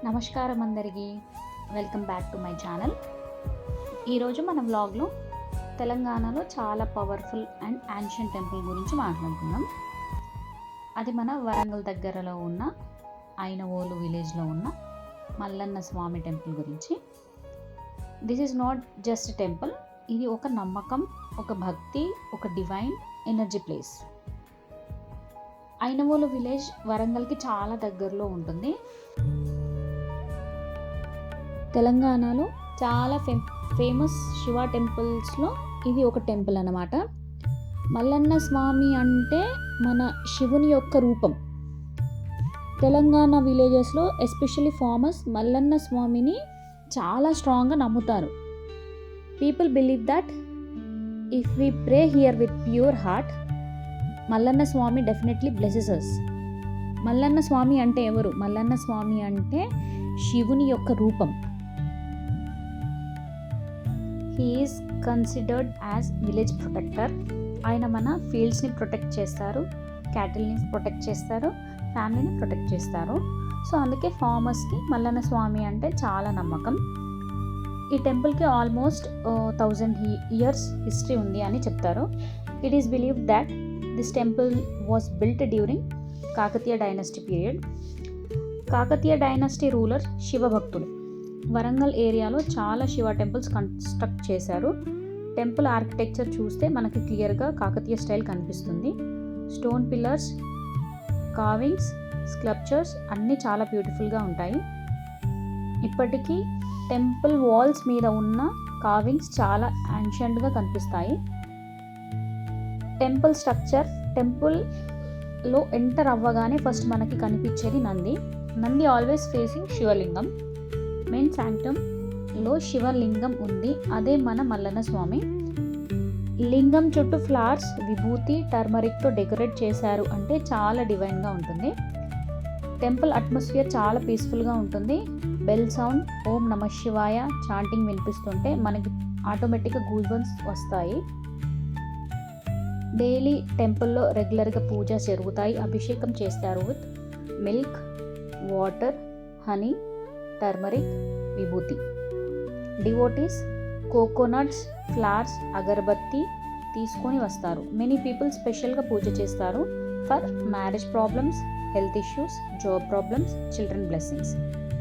నమస్కారం అందరికీ. Welcome back to my channel. ఈరోజు మన వ్లాగ్లో తెలంగాణలో చాలా పవర్ఫుల్ అండ్ యాన్షియంట్ టెంపుల్ గురించి మాట్లాడుకుందాం. అది మన వరంగల్ దగ్గరలో ఉన్న ఐనవోలు విలేజ్లో ఉన్న మల్లన్న స్వామి టెంపుల్ గురించి. This is not just temple, ఇది ఒక నమ్మకం, ఒక భక్తి, ఒక divine energy place. Ainavolu village వరంగల్కి చాలా దగ్గరలో ఉంటుంది. తెలంగాణలో చాలా ఫేమస్ శివ టెంపుల్స్లో ఇది ఒక టెంపుల్ అన్నమాట. మల్లన్న స్వామి అంటే మన శివుని యొక్క రూపం. తెలంగాణ విలేజెస్లో ఎస్పెషల్లీ ఫార్మర్స్ మల్లన్న స్వామిని చాలా స్ట్రాంగ్గా నమ్ముతారు. People believe that if we pray here with pure heart, Mallanna Swamy definitely blesses us. Mallanna Swamy అంటే ఎవరు? మల్లన్న స్వామి అంటే శివుని యొక్క రూపం. He is considered as village protector. ఆయన మన ఫీల్డ్స్ని ప్రొటెక్ట్ చేస్తారు, క్యాటిల్ని ప్రొటెక్ట్ చేస్తారు, ఫ్యామిలీని ప్రొటెక్ట్ చేస్తారు. సో అందుకే ఫార్మర్స్కి మల్లన్న స్వామి అంటే చాలా నమ్మకం. ఈ టెంపుల్కి ఆల్మోస్ట్ 1000 years హిస్టరీ ఉంది అని చెప్తారు. It is believed that this temple was built during Kakatiya dynasty period. Kakatiya dynasty ruler శివభక్తులు వరంగల్ ఏరియాలో చాలా శివ టెంపుల్స్ కన్స్ట్రక్ట్ చేశారు. టెంపుల్ ఆర్కిటెక్చర్ చూస్తే మనకి క్లియర్గా కాకతీయ స్టైల్ కనిపిస్తుంది. స్టోన్ పిల్లర్స్, కార్వింగ్స్, స్కల్ప్చర్స్ అన్నీ చాలా బ్యూటిఫుల్గా ఉంటాయి. ఇప్పటికీ టెంపుల్ వాల్స్ మీద ఉన్న కార్వింగ్స్ చాలా యాన్షియంట్గా కనిపిస్తాయి. టెంపుల్ స్ట్రక్చర్, టెంపుల్లో ఎంటర్ అవ్వగానే ఫస్ట్ మనకి కనిపించేది నంది ఆల్వేస్ ఫేసింగ్ శివలింగం. మెయిన్ శాంక్టంలో శివలింగం ఉంది, అదే మన మల్లన్న స్వామి. లింగం చుట్టూ ఫ్లవర్స్, విభూతి, టర్మరిక్తో డెకరేట్ చేశారు అంటే చాలా డివైన్గా ఉంటుంది. టెంపుల్ అట్మాస్ఫియర్ చాలా పీస్ఫుల్గా ఉంటుంది. బెల్ సౌండ్, ఓం నమ శివాయ చాంటింగ్ వినిపిస్తుంటే మనకి ఆటోమేటిక్గా గూస్ బంప్స్ వస్తాయి. డైలీ టెంపుల్లో రెగ్యులర్గా పూజ జరుగుతాయి. అభిషేకం చేస్తారు with milk, water, honey, turmeric, విభూతి. డివోటీస్ కోకోనట్స్, ఫ్లవర్స్, అగరబత్తి తీసుకొని వస్తారు. మెనీ పీపుల్ స్పెషల్గా పూజ చేస్తారు for marriage problems, health issues, job problems, children blessings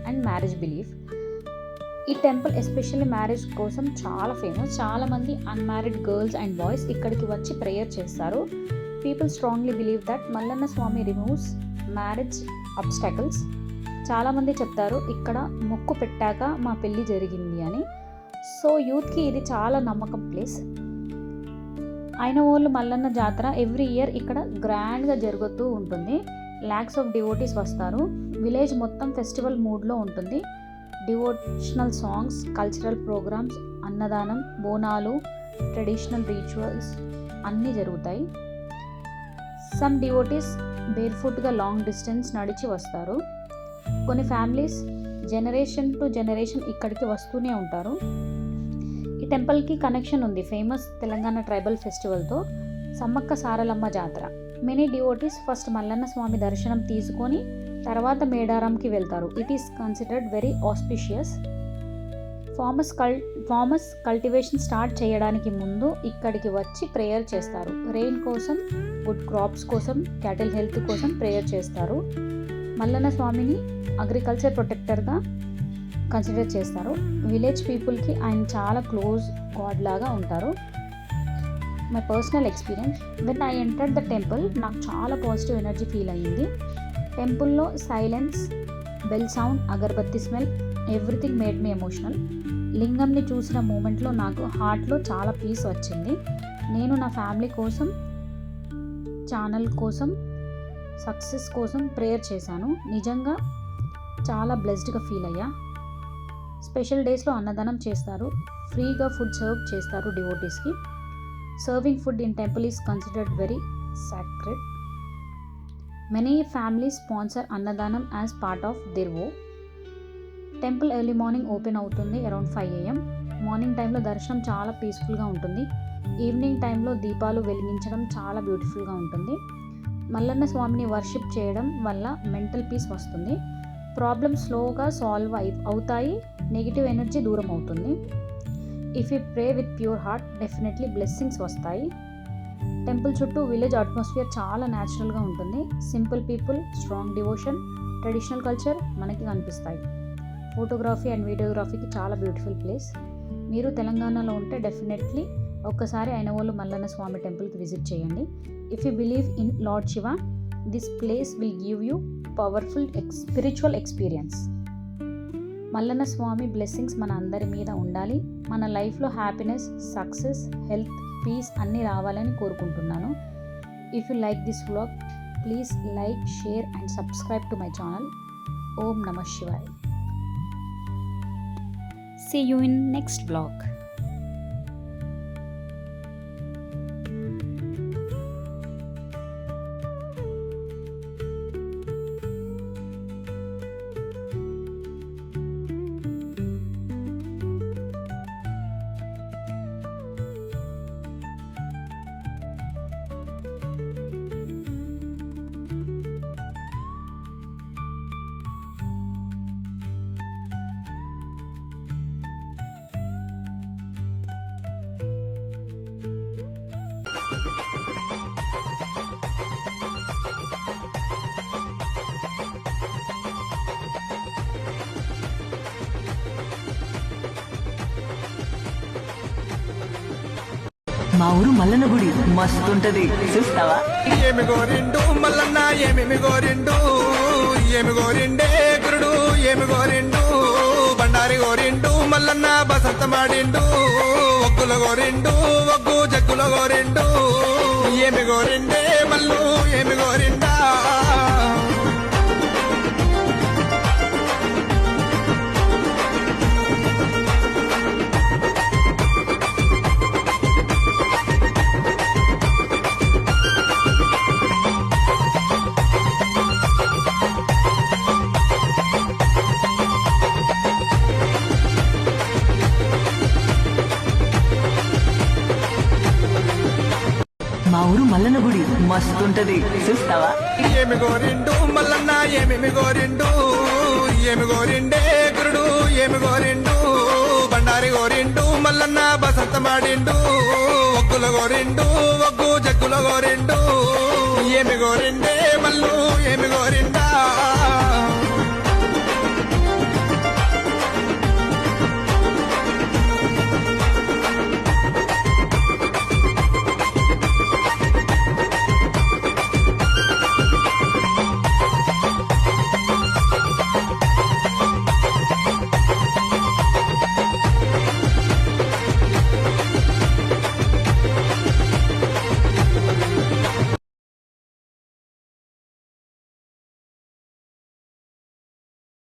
and marriage belief. ఈ టెంపుల్ ఎస్పెషల్లీ మ్యారేజ్ కోసం చాలా ఫేమస్. చాలామంది అన్మ్యారీడ్ గర్ల్స్ అండ్ బాయ్స్ ఇక్కడికి వచ్చి ప్రేయర్ చేస్తారు. People strongly believe that Mallanna Swamy removes marriage obstacles. చాలామంది చెప్తారు ఇక్కడ మొక్కు పెట్టాక మా పెళ్ళి జరిగింది అని. సో యూత్కి ఇది చాలా నమ్మకం ప్లేస్. ఐనవోలు మల్లన్న జాతర ఎవ్రీ ఇయర్ ఇక్కడ గ్రాండ్గా జరుగుతూ ఉంటుంది. ల్యాక్స్ ఆఫ్ డివోటీస్ వస్తారు. విలేజ్ మొత్తం ఫెస్టివల్ మూడ్లో ఉంటుంది. డివోషనల్ సాంగ్స్, కల్చరల్ ప్రోగ్రామ్స్, అన్నదానం, బోనాలు, ట్రెడిషనల్ రిచువల్స్ అన్నీ జరుగుతాయి. సమ్ డివోటీస్ బేర్ఫుట్గా లాంగ్ డిస్టెన్స్ నడిచి వస్తారు. కొన్ని ఫ్యామిలీస్ జనరేషన్ టు జనరేషన్ ఇక్కడికి వస్తూనే ఉంటారు. ఈ టెంపుల్కి కనెక్షన్ ఉంది ఫేమస్ తెలంగాణ ట్రైబల్ ఫెస్టివల్తో, సమ్మక్క సారలమ్మ జాతర. మెనీ డివోటీస్ ఫస్ట్ మల్లన్న స్వామి దర్శనం తీసుకొని తర్వాత మేడారంకి వెళ్తారు. It is considered very auspicious. Farmers cultivation start చేయడానికి ముందు ఇక్కడికి వచ్చి ప్రేయర్ చేస్తారు. రెయిన్ కోసం, గుడ్ క్రాప్స్ కోసం, క్యాటిల్ హెల్త్ కోసం ప్రేయర్ చేస్తారు. మల్లన్న స్వామిని అగ్రికల్చర్ ప్రొటెక్టర్గా కన్సిడర్ చేస్తారు. విలేజ్ పీపుల్కి ఆయన చాలా క్లోజ్ గాడ్ లాగా ఉంటారు. My personal experience, when I entered the temple నాకు చాలా పాజిటివ్ ఎనర్జీ ఫీల్ అయ్యింది. టెంపుల్లో సైలెన్స్, బెల్ సౌండ్, అగరబత్తి smell, everything made me emotional. లింగంని చూసిన మూమెంట్లో నాకు హార్ట్లో చాలా పీస్ వచ్చింది. నేను నా ఫ్యామిలీ కోసం, ఛానల్ కోసం, సక్సెస్ కోసం ప్రేయర్ చేశాను. నిజంగా చాలా బ్లెస్డ్గా ఫీల్ అయ్యా. స్పెషల్ డేస్లో అన్నదానం చేస్తారు. ఫ్రీగా ఫుడ్ సర్వ్ చేస్తారు డివోటీస్కి. Serving food in temple is considered very sacred. Many families sponsor annadanam as part of their vow. Temple early morning open అవుతుంది అరౌండ్ 5 AM. మార్నింగ్ టైంలో దర్శనం చాలా పీస్ఫుల్గా ఉంటుంది. ఈవినింగ్ టైంలో దీపాలు వెలిగించడం చాలా బ్యూటిఫుల్గా ఉంటుంది. మల్లన్న స్వామిని వర్షిప్ చేయడం వల్ల మెంటల్ పీస్ వస్తుంది. ప్రాబ్లమ్స్ స్లోగా సాల్వ్ అవుతాయి, నెగిటివ్ ఎనర్జీ దూరం అవుతుంది. If you pray with pure heart definitely blessings వస్తాయి. టెంపుల్ చుట్టూ విలేజ్ అట్మాస్ఫియర్ చాలా న్యాచురల్గా ఉంటుంది. Simple people, strong devotion, traditional culture మనకి కనిపిస్తాయి. ఫోటోగ్రఫీ అండ్ వీడియోగ్రఫీకి చాలా బ్యూటిఫుల్ ప్లేస్. మీరు తెలంగాణలో ఉంటే డెఫినెట్లీ ఒక్కసారి ఐనవోలు మల్లన్న స్వామి టెంపుల్కి విజిట్ చేయండి. If you believe in lord Shiva, this place will give you powerful spiritual experience. Mallanna Swamy blessings మన అందరి మీద ఉండాలి. మన లైఫ్లో హ్యాపీనెస్, సక్సెస్, హెల్త్, పీస్ అన్నీ రావాలని కోరుకుంటున్నాను. If you like this vlog, please like, share and subscribe to my channel. ఓం నమః శివాయ. See you in next vlog. మా ఊరు మల్లన్న గుడి మస్తుంటది, చూస్తావా? ఏమి గోరిండు మల్లన్న ఏమేమి గోరిండు, ఏమి గోరిండే గురుడు ఏమి గోరిండు, బండారి గోరిండు మల్లన్న బసంత మాడిండు, ఒగ్గుల గోరిండు ఒగ్గు జగ్గుల గోరిండు, ఏమి గోరిండే మల్లు ఏమి గోరిండా. మా ఊరు మల్లన్న గుడి మస్తుంటది, చూస్తావా? ఏమి గోరిండు మల్లన్న ఏమేమి గోరిండు, ఏమి గోరిండే గురుడు ఏమి గోరిండు, బండారి గోరిండు మల్లన్న బసంత మాడిండు, ఒగ్గుల గోరిండు ఒగ్గు జగ్గుల గోరిండు, ఏమి గోరిండే మల్లు ఏమి గోరిండా.